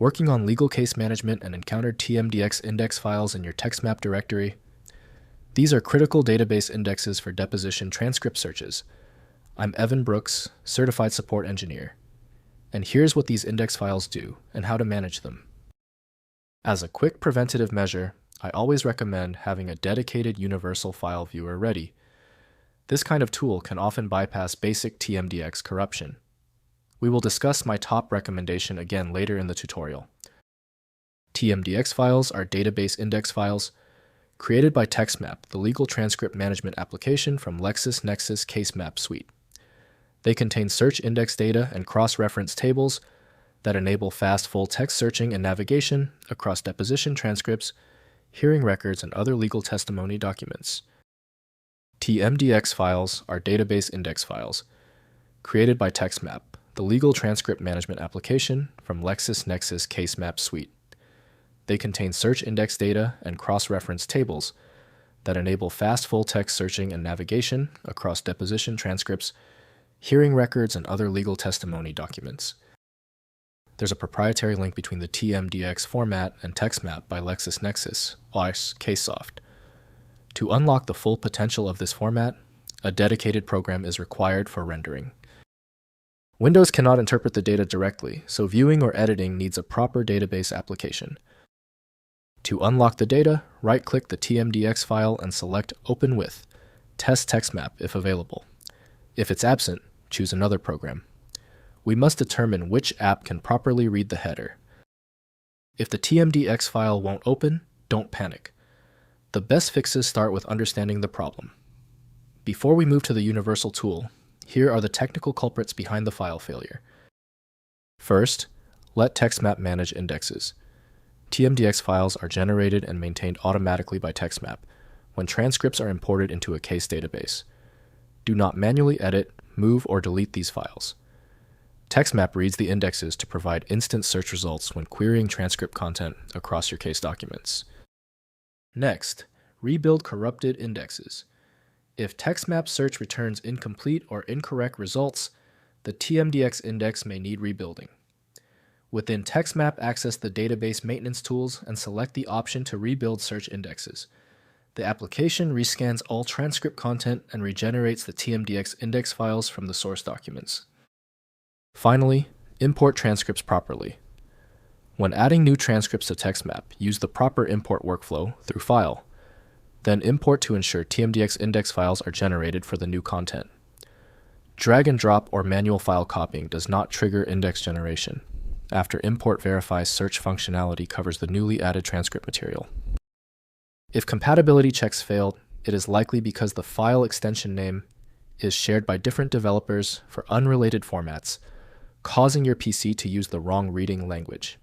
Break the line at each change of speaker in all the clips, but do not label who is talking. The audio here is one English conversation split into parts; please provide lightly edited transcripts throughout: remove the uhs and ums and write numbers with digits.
Working on legal case management and encountered TMDX index files in your TextMap directory? These are critical database indexes for deposition transcript searches. I'm Evan Brooks, Certified Support Engineer. And here's what these index files do and how to manage them. As a quick preventative measure, I always recommend having a dedicated universal file viewer ready. This kind of tool can often bypass basic TMDX corruption. We will discuss my top recommendation again later in the tutorial. TMDX files are database index files created by TextMap, the legal transcript management application from LexisNexis CaseMap Suite. They contain search index data and cross-reference tables that enable fast full-text searching and navigation across deposition transcripts, hearing records, and other legal testimony documents. TMDX files are database index files created by TextMap, the legal transcript management application from LexisNexis CaseMap Suite. They contain search index data and cross-reference tables that enable fast full-text searching and navigation across deposition transcripts, hearing records, and other legal testimony documents. There's a proprietary link between the TMDX format and TextMap by LexisNexis, CaseSoft. To unlock the full potential of this format, a dedicated program is required for rendering. Windows cannot interpret the data directly, so viewing or editing needs a proper database application. To unlock the data, right-click the TMDX file and select Open with Test TextMap if available. If it's absent, choose another program. We must determine which app can properly read the header. If the TMDX file won't open, don't panic. The best fixes start with understanding the problem. Before we move to the universal tool, here are the technical culprits behind the file failure. First, let TextMap manage indexes. TMDX files are generated and maintained automatically by TextMap when transcripts are imported into a case database. Do not manually edit, move, or delete these files. TextMap reads the indexes to provide instant search results when querying transcript content across your case documents. Next, rebuild corrupted indexes. If TextMap search returns incomplete or incorrect results, the TMDX index may need rebuilding. Within TextMap, access the database maintenance tools and select the option to rebuild search indexes. The application rescans all transcript content and regenerates the TMDX index files from the source documents. Finally, import transcripts properly. When adding new transcripts to TextMap, use the proper import workflow through File. Then import to ensure TMDX index files are generated for the new content. Drag and drop or manual file copying does not trigger index generation after import verifies search functionality covers the newly added transcript material. If compatibility checks failed, it is likely because the file extension name is shared by different developers for unrelated formats, causing your PC to use the wrong reading language.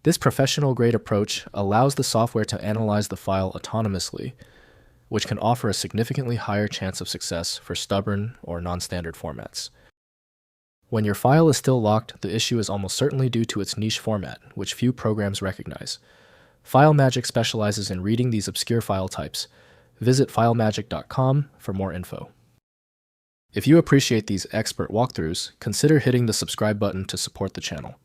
This professional-grade approach allows the software to analyze the file autonomously, which can offer a significantly higher chance of success for stubborn or non-standard formats. When your file is still locked, the issue is almost certainly due to its niche format, which few programs recognize. FileMagick specializes in reading these obscure file types. Visit filemagick.com for more info. If you appreciate these expert walkthroughs, consider hitting the subscribe button to support the channel.